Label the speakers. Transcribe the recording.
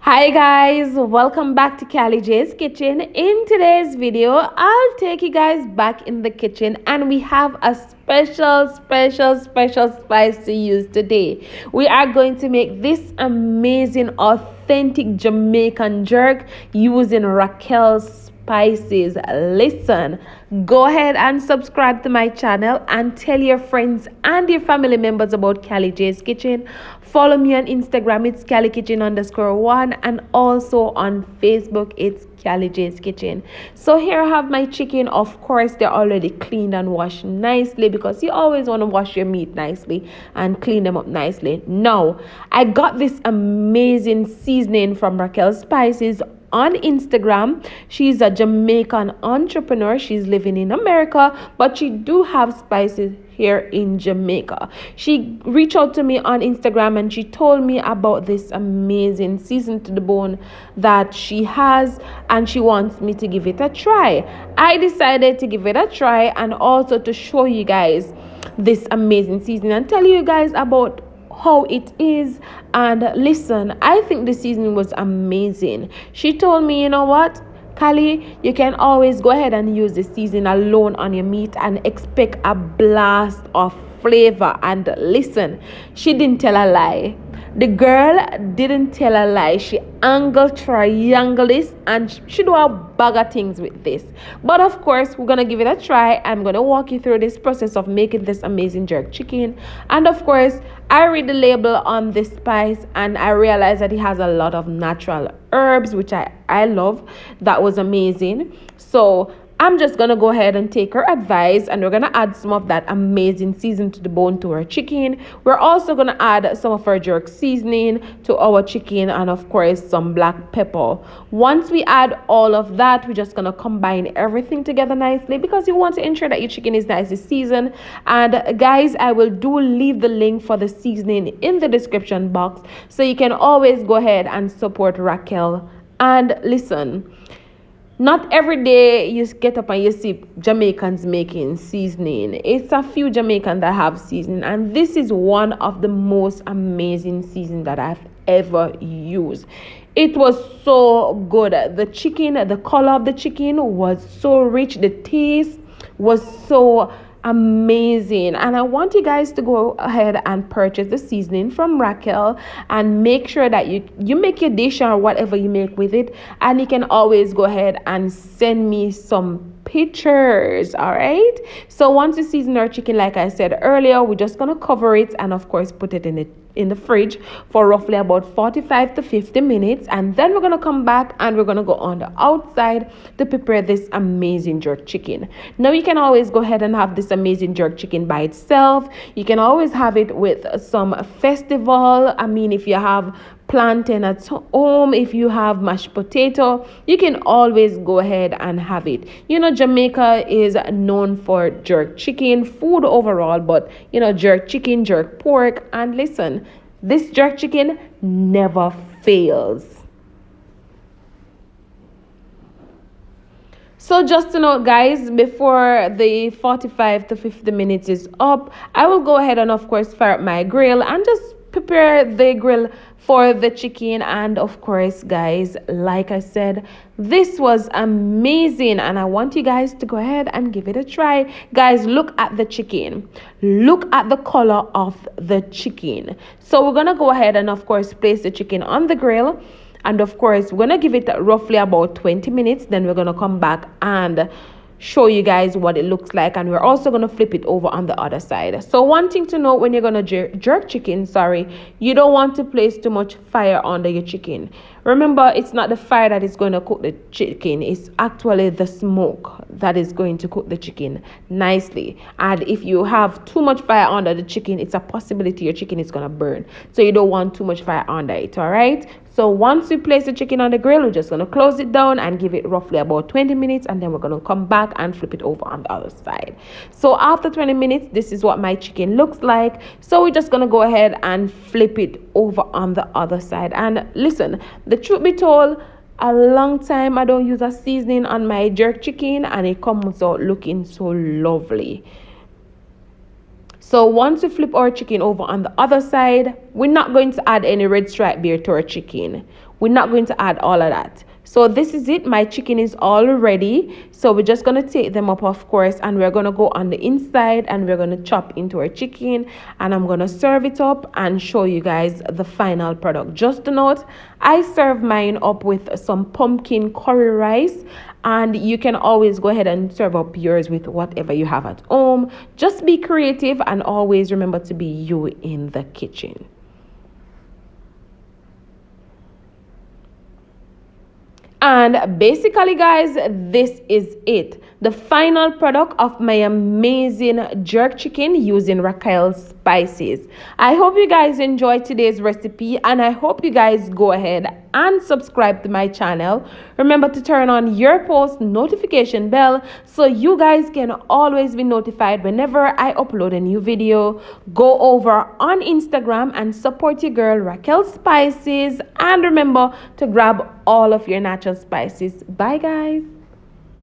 Speaker 1: Hi guys, welcome back to Callie J's Kitchen. In today's video, I'll take you guys back in the kitchen and we have a special spice to use today. We are going to make this amazing authentic Jamaican jerk using Racquels Spices. Listen, go ahead and subscribe to my channel and tell your friends and your family members about Callie J's Kitchen. Follow me on Instagram, it's Callie Kitchen _1, and also on Facebook, it's Callie J's Kitchen. So here I have my chicken. Of course, they're already cleaned and washed nicely because you always want to wash your meat nicely and clean them up nicely. Now, I got this amazing seasoning from Racquels Spices on Instagram. She's a Jamaican entrepreneur. She's living in America, but she do have spices here in Jamaica. She reached out to me on Instagram and she told me about this amazing season to the bone that she has, and she wants me to give it a try. I decided to give it a try and also to show you guys this amazing season and tell you guys about how it is. And listen, I think the season was amazing. She told me, you know what, Callie, you can always go ahead and use the season alone on your meat and expect a blast of flavor. And listen, she didn't tell a lie. The girl didn't tell a lie. She angled, triangle this, and she do a bag of things with this. But of course, we're gonna give it a try. I'm gonna walk you through this process of making this amazing jerk chicken. And of course, I read the label on this spice and I realized that it has a lot of natural herbs, which I love. That was amazing. So I'm just going to go ahead and take her advice, and we're going to add some of that amazing season to the bone to our chicken. We're also going to add some of our jerk seasoning to our chicken, and of course some black pepper. Once we add all of that, we're just going to combine everything together nicely because you want to ensure that your chicken is nicely seasoned. And guys, I will leave the link for the seasoning in the description box, so you can always go ahead and support Raquel. And listen, not every day you get up and you see Jamaicans making seasoning. It's a few Jamaicans that have seasoning, and this is one of the most amazing seasoning that I've ever used. It was so good. The chicken, the color of the chicken was so rich. The taste was so amazing. And I want you guys to go ahead and purchase the seasoning from Raquel and make sure that you make your dish or whatever you make with it, and you can always go ahead and send me some pictures. All right, so once you season our chicken, like I said earlier, we're just gonna cover it and of course put it in the fridge for roughly about 45 to 50 minutes, and then we're gonna come back and we're gonna go on the outside to prepare this amazing jerk chicken. Now you can always go ahead and have this amazing jerk chicken by itself. You can always have it with some festival. I mean, if you have plantain at home, if you have mashed potato, you can always go ahead and have it. You know, Jamaica is known for jerk chicken food overall, but you know, jerk chicken, jerk pork, and listen, this jerk chicken never fails. So just to note, guys, before the 45 to 50 minutes is up, I will go ahead and of course fire up my grill and just prepare the grill for the chicken. And of course, guys, like I said, this was amazing and I want you guys to go ahead and give it a try. Guys, look at the chicken. Look at the color of the chicken. So we're gonna go ahead and of course place the chicken on the grill, and of course we're gonna give it roughly about 20 minutes. Then we're gonna come back and show you guys what it looks like, and we're also going to flip it over on the other side. So one thing to know when you're going to jerk chicken, you don't want to place too much fire under your chicken. Remember, it's not the fire that is going to cook the chicken, it's actually the smoke that is going to cook the chicken nicely. And if you have too much fire under the chicken, it's a possibility your chicken is going to burn. So you don't want too much fire under it. All right, so once we place the chicken on the grill, we're just going to close it down and give it roughly about 20 minutes, and then we're going to come back and flip it over on the other side. So after 20 minutes, this is what my chicken looks like. So we're just going to go ahead and flip it over on the other side. And listen, the truth be told, a long time I don't use a seasoning on my jerk chicken and it comes out looking so lovely. So once we flip our chicken over on the other side, we're not going to add any red stripe beer to our chicken. We're not going to add all of that. So this is it. My chicken is all ready. So we're just going to take them up, of course, and we're going to go on the inside and we're going to chop into our chicken, and I'm going to serve it up and show you guys the final product. Just a note, I serve mine up with some pumpkin curry rice, and you can always go ahead and serve up yours with whatever you have at home. Just be creative and always remember to be you in the kitchen. And basically, guys, this is it. The final product of my amazing jerk chicken using Racquels Spices. I hope you guys enjoyed today's recipe, and I hope you guys go ahead and subscribe to my channel. Remember to turn on your post notification bell so you guys can always be notified whenever I upload a new video. Go over on Instagram and support your girl Racquels Spices, and remember to grab all of your natural spices. Bye guys.